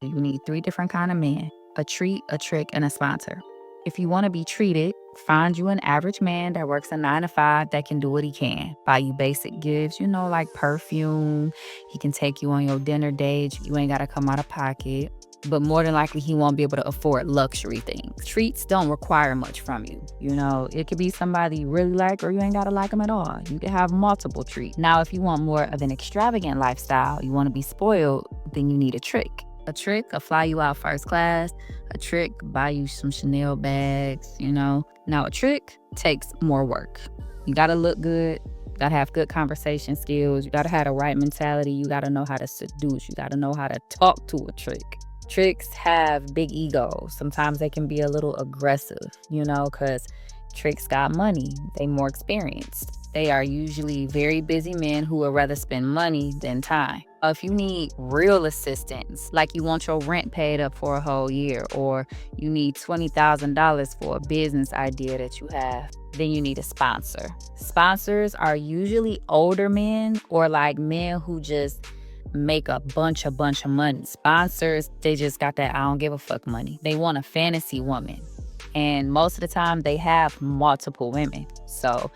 You need 3 different kind of men: a treat, a trick, and a sponsor. If you want to be treated, find you an average man that works a 9 to 5 that can do what he can. Buy you basic gifts, like perfume. He can take you on your dinner dates. You ain't got to come out of pocket. But more than likely, he won't be able to afford luxury things. Treats don't require much from you. It could be somebody you really like, or you ain't got to like them at all. You can have multiple treats. Now, if you want more of an extravagant lifestyle, you want to be spoiled, then you need a trick. A trick will fly you out first class. A trick buy you some Chanel bags, Now, a trick takes more work. You got to look good. You got to have good conversation skills. You got to have the right mentality. You got to know how to seduce. You got to know how to talk to a trick. Tricks have big egos. Sometimes they can be a little aggressive, because tricks got money. They more experienced. They are usually very busy men who would rather spend money than time. If you need real assistance, like you want your rent paid up for a whole year, or you need $20,000 for a business idea that you have, then you need a sponsor. Sponsors are usually older men, or like men who just make a bunch of money. Sponsors, they just got that I don't give a fuck money. They want a fantasy woman. And most of the time they have multiple women. So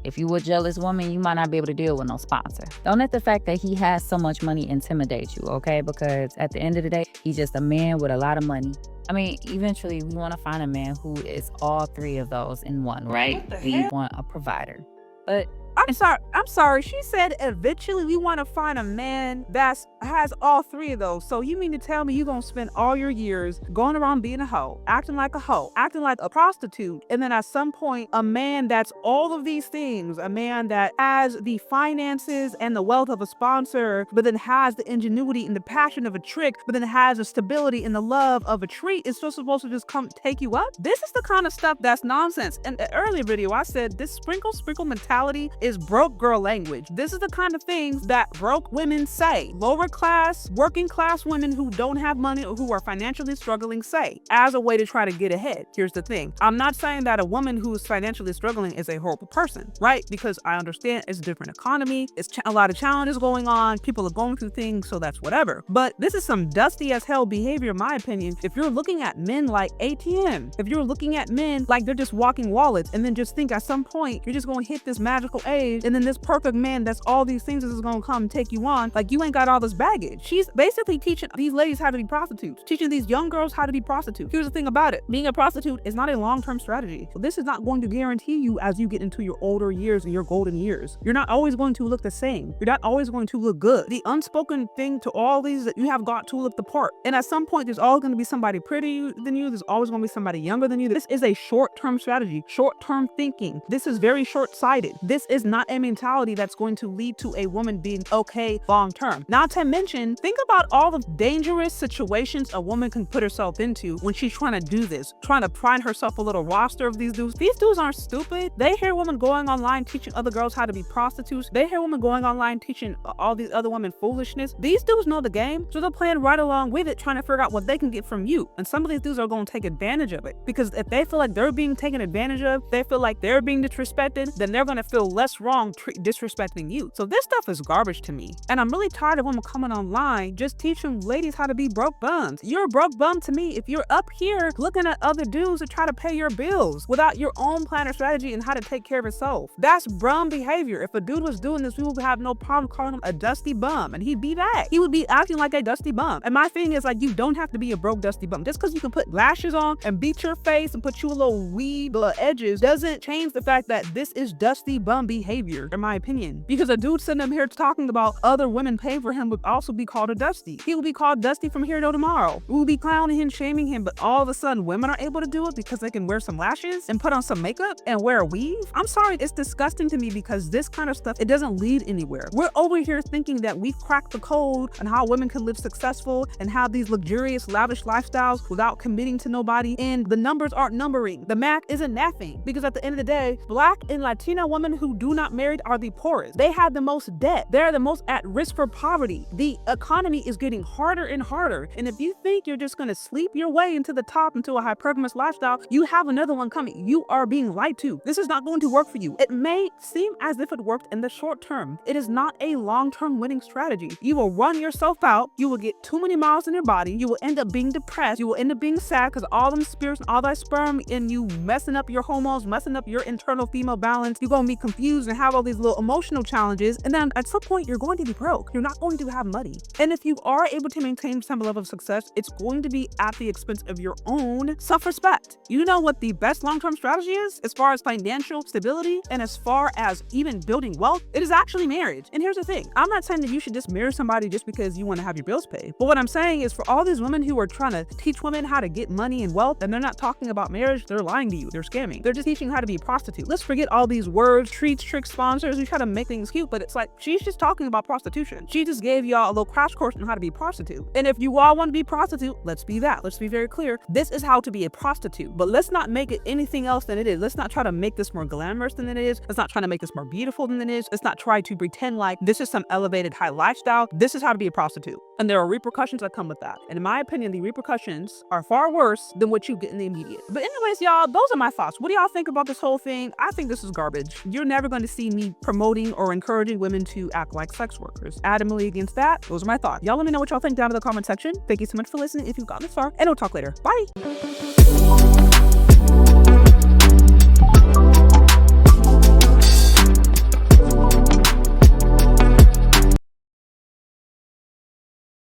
if you a jealous woman, you might not be able to deal with no sponsor. Don't let the fact that he has so much money intimidate you, okay? Because at the end of the day, he's just a man with a lot of money. Eventually we want to find a man who is all 3 of those in one, right? We want a provider. But I'm sorry. She said eventually we want to find a man that has all 3 of those. So you mean to tell me you're going to spend all your years going around being a hoe, acting like a prostitute, and then at some point a man that's all of these things, a man that has the finances and the wealth of a sponsor, but then has the ingenuity and the passion of a trick, but then has the stability and the love of a treat, is still supposed to just come take you up? This is the kind of stuff that's nonsense. In the earlier video, I said this sprinkle mentality is broke girl language. This is the kind of things that broke women say. Lower class, working class women who don't have money or who are financially struggling say, as a way to try to get ahead. Here's the thing. I'm not saying that a woman who's financially struggling is a horrible person, right? Because I understand it's a different economy. It's a lot of challenges going on. People are going through things, so that's whatever. But this is some dusty as hell behavior, in my opinion. If you're looking at men like ATM, if you're looking at men like they're just walking wallets, and then just think at some point you're just going to hit this magical age, and then this perfect man that's all these things is going to come and take you on, like you ain't got all this baggage. She's basically teaching these ladies how to be prostitutes, teaching these young girls how to be prostitutes. Here's the thing about it. Being a prostitute is not a long-term strategy. So this is not going to guarantee you as you get into your older years and your golden years. You're not always going to look the same. You're not always going to look good. The unspoken thing to all these that you have got to look the part. And at some point, there's always going to be somebody prettier than you. There's always going to be somebody younger than you. This is a short-term strategy, short-term thinking. This is very short-sighted. This is not a mentality that's going to lead to a woman being okay long-term. Not to mention, think about all the dangerous situations a woman can put herself into when she's trying to do this, trying to find herself a little roster of these dudes. These dudes aren't stupid. They hear women going online teaching other girls how to be prostitutes. They hear women going online teaching all these other women foolishness. These dudes know the game, so they're playing right along with it, trying to figure out what they can get from you. And some of these dudes are going to take advantage of it, because if they feel like they're being taken advantage of, they feel like they're being disrespected, then they're going to feel less wrong disrespecting you. So this stuff is garbage to me. And I'm really tired of women coming online just teaching ladies how to be broke bums. You're a broke bum to me if you're up here looking at other dudes to try to pay your bills without your own plan or strategy and how to take care of yourself. That's bum behavior. If a dude was doing this, we would have no problem calling him a dusty bum, and he'd be that. He would be acting like a dusty bum. And my thing is, like, you don't have to be a broke dusty bum. Just because you can put lashes on and beat your face and put you a little weed edges doesn't change the fact that this is dusty bum behavior, in my opinion. Because a dude sitting up here talking about other women paying for him would also be called a dusty. He will be called dusty from here till tomorrow. We will be clowning him, shaming him, but all of a sudden women are able to do it because they can wear some lashes and put on some makeup and wear a weave. I'm sorry, it's disgusting to me, because this kind of stuff, it doesn't lead anywhere. We're over here thinking that we've cracked the code on how women can live successful and have these luxurious, lavish lifestyles without committing to nobody, and the numbers aren't numbering. The math isn't mathing, because at the end of the day, Black and Latina women who do not marry are the poorest. They have the most debt. They're the most at risk for poverty. The economy is getting harder and harder. And if you think you're just going to sleep your way into the top, into a hypergamous lifestyle, you have another one coming. You are being lied to. This is not going to work for you. It may seem as if it worked in the short term. It is not a long-term winning strategy. You will run yourself out. You will get too many miles in your body. You will end up being depressed. You will end up being sad because all them spirits and all that sperm in you messing up your hormones, messing up your internal female balance. You're going to be confused and have all these little emotional challenges. And then at some point, you're going to be broke. You're not going to have money. And if you are able to maintain some level of success, it's going to be at the expense of your own self-respect. You know what the best long-term strategy is as far as financial stability and as far as even building wealth? It is actually marriage. And here's the thing. I'm not saying that you should just marry somebody just because you want to have your bills paid. But what I'm saying is for all these women who are trying to teach women how to get money and wealth, and they're not talking about marriage, they're lying to you. They're scamming. They're just teaching you how to be a prostitute. Let's forget all these words, treats, tricks, sponsors. We try to make things cute, but it's like she's just talking about prostitution. She just gave y'all a little crash course on how to be a prostitute. And if you all want to be a prostitute, let's be that. Let's be very clear. This is how to be a prostitute, but let's not make it anything else than it is. Let's not try to make this more glamorous than it is. Let's not try to make this more beautiful than it is. Let's not try to pretend like this is some elevated high lifestyle. This is how to be a prostitute. And there are repercussions that come with that. And in my opinion, the repercussions are far worse than what you get in the immediate. But anyways, y'all, those are my thoughts. What do y'all think about this whole thing? I think this is garbage. You're never going to see me promoting or encouraging women to act like sex workers. Adamantly against that. Those are my thoughts. Y'all let me know what y'all think down in the comment section. Thank you so much for listening if you've gotten this far, and we'll talk later. Bye.